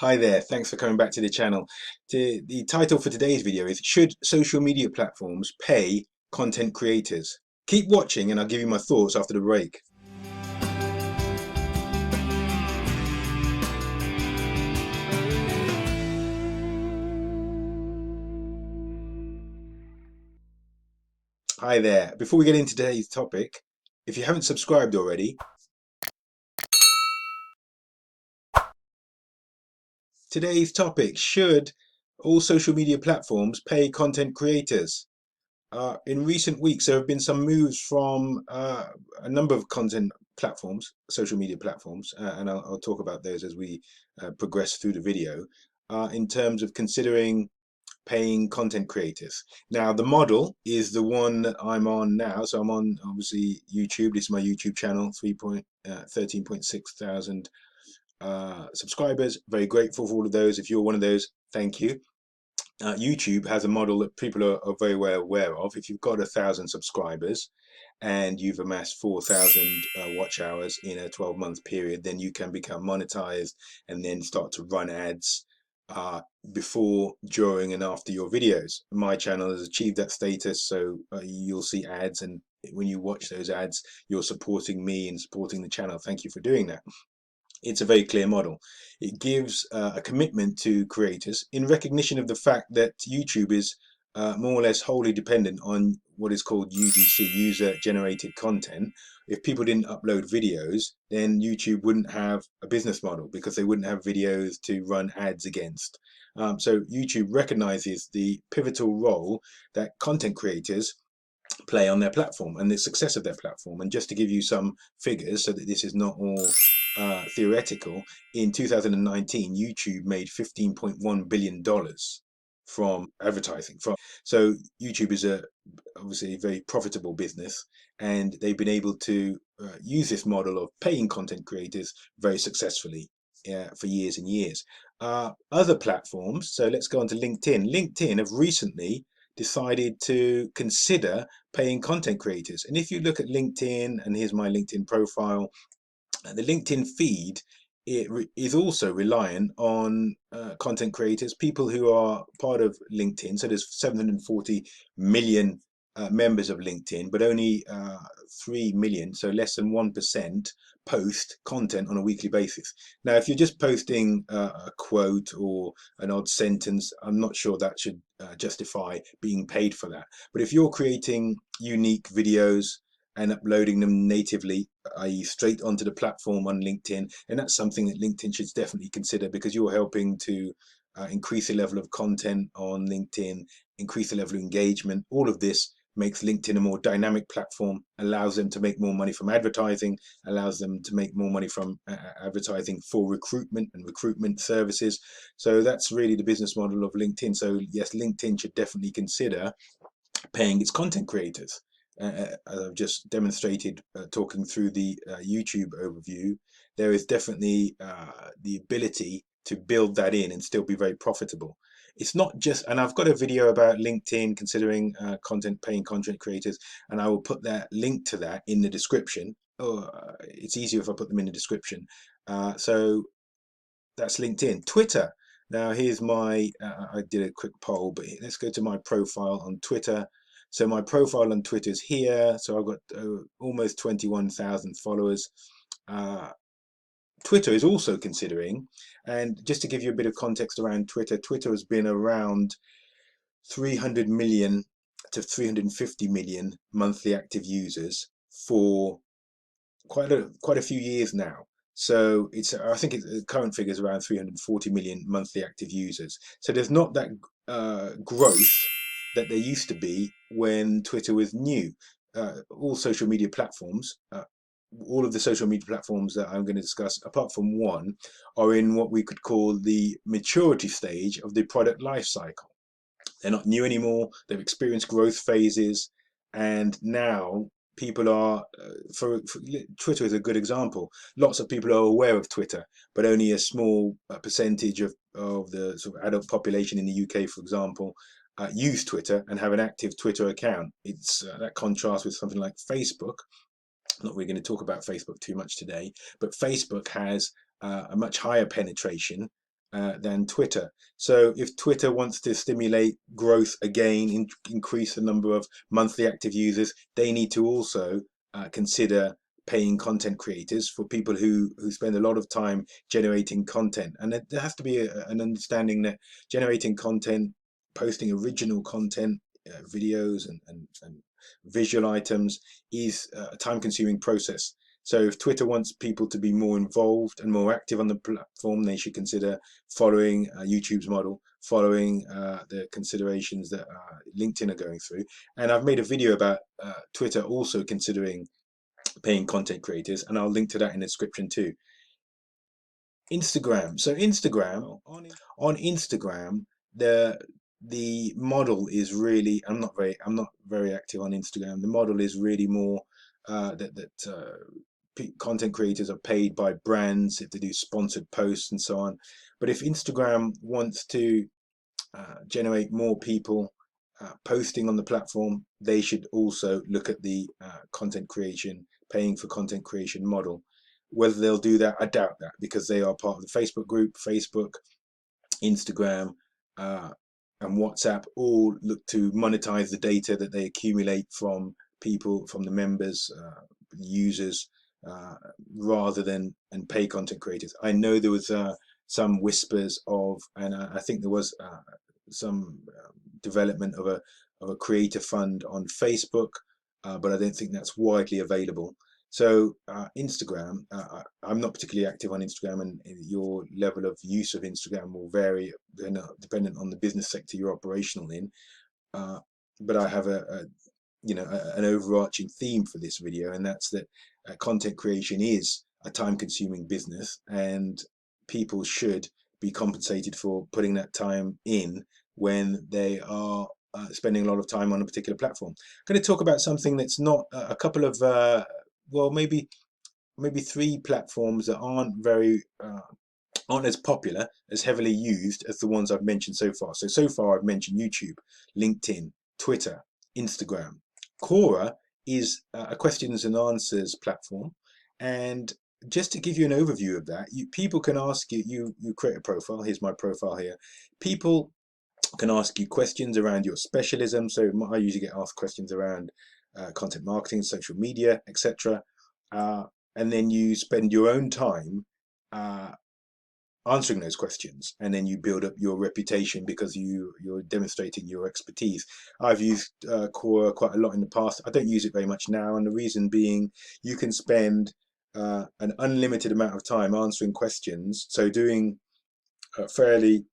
Hi there, thanks for coming back to the channel. The title for today's video is Should Social Media Platforms Pay Content Creators? Keep watching and I'll give you my thoughts after the break. Hi there, before we get into today's topic, if you haven't subscribed already, today's topic, should all social media platforms pay content creators? In recent weeks, there have been some moves from a number of content platforms, social media platforms, and I'll talk about those as we progress through the video, in terms of considering paying content creators. Now, the model is the one that I'm on now. So I'm on, obviously, YouTube. This is my YouTube channel, 13.6 thousand subscribers. Very grateful for all of those. If you're one of those, thank you. YouTube has a model that people are very well aware of. If you've got 1,000 subscribers and you've amassed 4,000 watch hours in a 12-month period, then you can become monetized and then start to run ads before, during, and after your videos. My channel has achieved that status, so you'll see ads, and when you watch those ads, you're supporting me and supporting the channel. Thank you for doing that. It's a very clear model. It gives a commitment to creators in recognition of the fact that YouTube is more or less wholly dependent on what is called UGC, user generated content. If people didn't upload videos, then YouTube wouldn't have a business model because they wouldn't have videos to run ads against. So YouTube recognizes the pivotal role that content creators play on their platform and the success of their platform. And just to give you some figures so that this is not all theoretical, in 2019 YouTube made $15.1 billion from advertising. So YouTube is obviously a very profitable business, and they've been able to use this model of paying content creators very successfully for years and years. Other platforms, so let's go on to LinkedIn. LinkedIn have recently decided to consider paying content creators. And if you look at LinkedIn, and here's my LinkedIn profile, the LinkedIn feed, it is also reliant on content creators, people who are part of LinkedIn. So there's 740 million members of LinkedIn, but only 3 million, so less than 1%, post content on a weekly basis. Now, if you're just posting a quote or an odd sentence, I'm not sure that should justify being paid for that. But if you're creating unique videos and uploading them natively, i.e. straight onto the platform on LinkedIn, and that's something that LinkedIn should definitely consider, because you're helping to increase the level of content on LinkedIn, increase the level of engagement. All of this makes LinkedIn a more dynamic platform, allows them to make more money from advertising, allows them to make more money from advertising for recruitment and recruitment services. So that's really the business model of LinkedIn. So yes, LinkedIn should definitely consider paying its content creators. As I've just demonstrated talking through the YouTube overview, there is definitely the ability to build that in and still be very profitable. It's not just, and I've got a video about LinkedIn considering paying content creators, and I will put that link to that in the description. It's easier if I put them in the description. So that's LinkedIn. Twitter. Now here's my, I did a quick poll, but let's go to my profile on Twitter. So my profile on Twitter is here. So I've got almost 21,000 followers. Twitter is also considering, and just to give you a bit of context around Twitter, Twitter has been around 300 million to 350 million monthly active users for quite a few years now. So it's, I think the current figure is around 340 million monthly active users. So there's not that growth that there used to be when Twitter was new. All social media platforms, all of the social media platforms that I'm going to discuss, apart from one, are in what we could call the maturity stage of the product life cycle. They're not new anymore. They've experienced growth phases, and now people are, for Twitter is a good example. Lots of people are aware of Twitter, but only a small percentage of the sort of adult population in the UK, for example, use Twitter and have an active Twitter account. It's that contrasts with something like Facebook. Not really going to talk about Facebook too much today, but Facebook has a much higher penetration than Twitter. So if Twitter wants to stimulate growth again, increase the number of monthly active users, they need to also consider paying content creators for people who spend a lot of time generating content. And there has to be an understanding that generating content, posting original content, videos and visual items is a time-consuming process. So if Twitter wants people to be more involved and more active on the platform, they should consider following YouTube's model, following the considerations that LinkedIn are going through. And I've made a video about Twitter also considering paying content creators, and I'll link to that in the description too. Instagram. So Instagram, on Instagram, the model is really, I'm not very active on Instagram. The model is really more that content creators are paid by brands if they do sponsored posts and so on. But if Instagram wants to generate more people posting on the platform, they should also look at the content creation, paying for content creation model. Whether they'll do that, I doubt that, because they are part of the Facebook group. Facebook, Instagram, and WhatsApp all look to monetize the data that they accumulate from people, from the members, users, rather than and pay content creators. I know there was some whispers of, and I think there was some development of a creator fund on Facebook, but I don't think that's widely available. So Instagram, I'm not particularly active on Instagram, and your level of use of Instagram will vary dependent on the business sector you're operational in. But I have an overarching theme for this video, and that's that content creation is a time-consuming business, and people should be compensated for putting that time in when they are spending a lot of time on a particular platform. I'm going to talk about something that's not a couple of well, maybe three platforms that aren't as popular, as heavily used as the ones I've mentioned so far. So far I've mentioned YouTube, LinkedIn, Twitter, Instagram. Quora is a questions and answers platform, and just to give you an overview of that, people can ask you create a profile. Here's my profile here. People can ask you questions around your specialism. So I usually get asked questions around content marketing, social media, etc. And then you spend your own time answering those questions, and then you build up your reputation because you're demonstrating your expertise. I've used Quora quite a lot in the past. I don't use it very much now, and the reason being you can spend an unlimited amount of time answering questions. So doing fairly,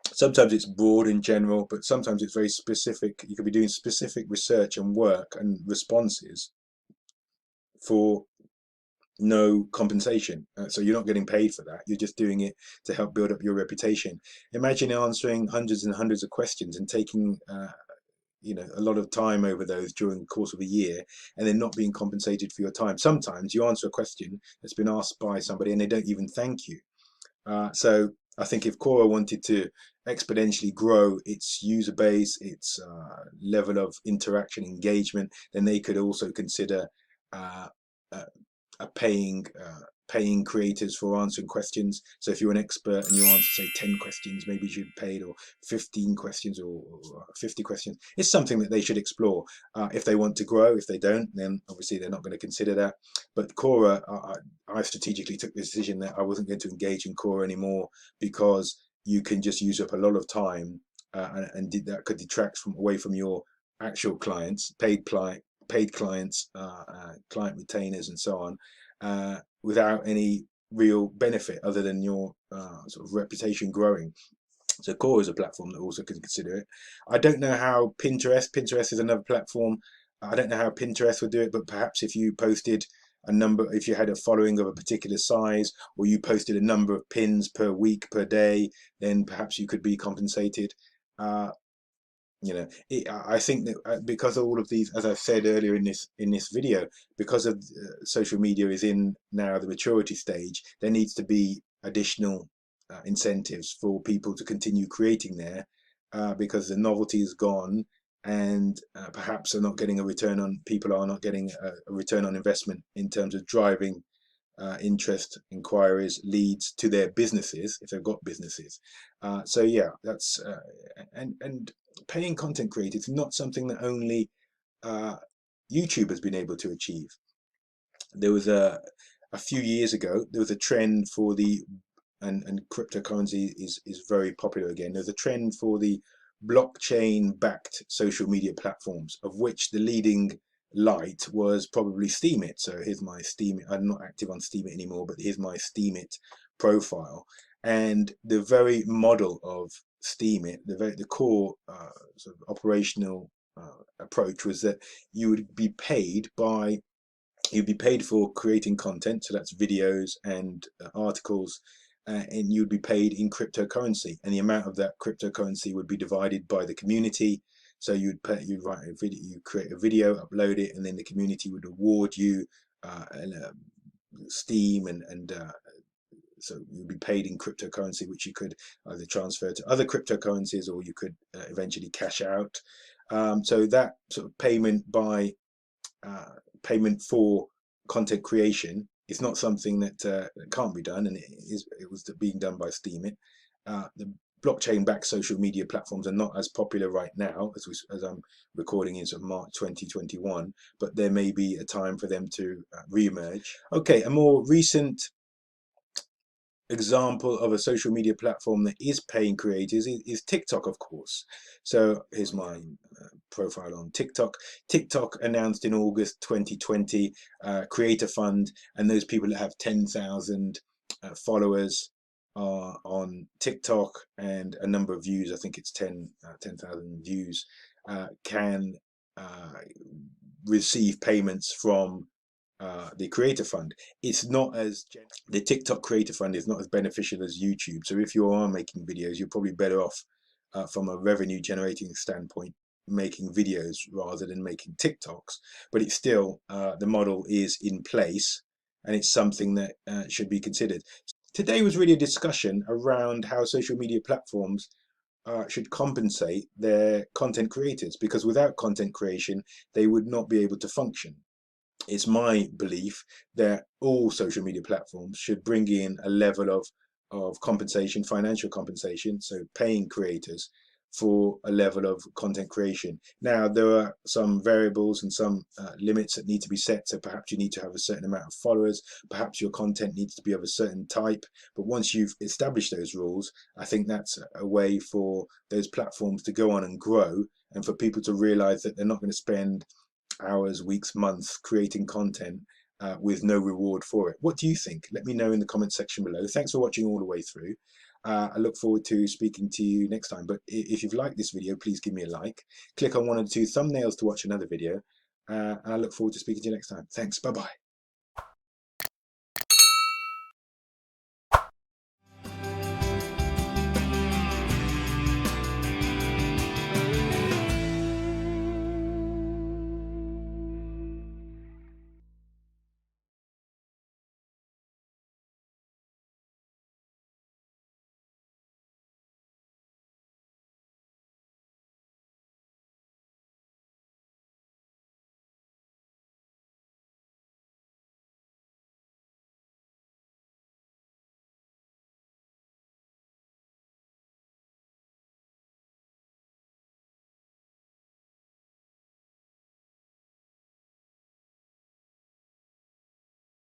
sometimes it's broad in general, but sometimes it's very specific. You could be doing specific research and work and responses for no compensation. So you're not getting paid for that. You're just doing it to help build up your reputation. Imagine answering hundreds and hundreds of questions and taking a lot of time over those during the course of a year, and then not being compensated for your time. Sometimes you answer a question that's been asked by somebody and they don't even thank you. So I think if Quora wanted to exponentially grow its user base, its level of interaction, engagement, then they could also consider paying creators for answering questions. So if you're an expert and you answer, say, 10 questions, maybe you should be paid, or 15 questions, or 50 questions. It's something that they should explore if they want to grow. If they don't, then obviously they're not going to consider that. But Quora, I strategically took the decision that I wasn't going to engage in Quora anymore, because you can just use up a lot of time, and that could detract away from your actual clients, paid clients, client retainers, and so on, without any real benefit other than your sort of reputation growing. So Quora is a platform that also can consider it. I don't know how Pinterest is another platform. I don't know how Pinterest would do it, but perhaps if you posted if you had a following of a particular size, or you posted a number of pins per week, per day, then perhaps you could be compensated. I think that because of all of these, as I've said earlier in this video, because of social media is in now the maturity stage, there needs to be additional incentives for people to continue creating there, because the novelty is gone, and perhaps people are not getting a return on investment in terms of driving interest, inquiries, leads to their businesses if they've got businesses. So yeah, that's and paying content creators is not something that only YouTube has been able to achieve. There was a few years ago, there was a trend for the and cryptocurrency is very popular again. There's a trend for the blockchain backed social media platforms, of which the leading light was probably Steemit. So here's my Steemit. I'm not active on Steemit anymore, but here's my Steemit profile. And the very model of Steemit, the core sort of operational approach was that you would be paid by you'd be paid for creating content, so that's videos and articles, and you'd be paid in cryptocurrency, and the amount of that cryptocurrency would be divided by the community. So you'd write a video, you create a video, upload it, and then the community would award you Steem and so you'd be paid in cryptocurrency, which you could either transfer to other cryptocurrencies or you could eventually cash out. So that sort of payment for content creation is not something that can't be done, and it was being done by Steemit. The blockchain-backed social media platforms are not as popular right now as I'm recording in sort of March 2021, but there may be a time for them to re-emerge. Okay, a more recent example of a social media platform that is paying creators is TikTok, of course. So here's my profile on TikTok. TikTok announced in August 2020 Creator Fund, and those people that have 10,000 followers are on TikTok and a number of views, I think it's 10,000 views, can receive payments from the Creator Fund. It's not as the TikTok Creator Fund is not as beneficial as YouTube. So if you are making videos, you're probably better off from a revenue generating standpoint making videos rather than making TikToks. But it's still the model is in place, and it's something that should be considered. Today was really a discussion around how social media platforms should compensate their content creators, because without content creation, they would not be able to function. It's my belief that all social media platforms should bring in a level of compensation, financial compensation, so paying creators for a level of content creation. Now, there are some variables and some limits that need to be set. So perhaps you need to have a certain amount of followers, perhaps your content needs to be of a certain type. But once you've established those rules, I think that's a way for those platforms to go on and grow, and for people to realize that they're not going to spend hours, weeks, months creating content with no reward for it. What do you think? Let me know in the comment section below. Thanks for watching all the way through. I look forward to speaking to you next time. But if you've liked this video, please give me a like. Click on one or two thumbnails to watch another video. And I look forward to speaking to you next time. Thanks. Bye-bye.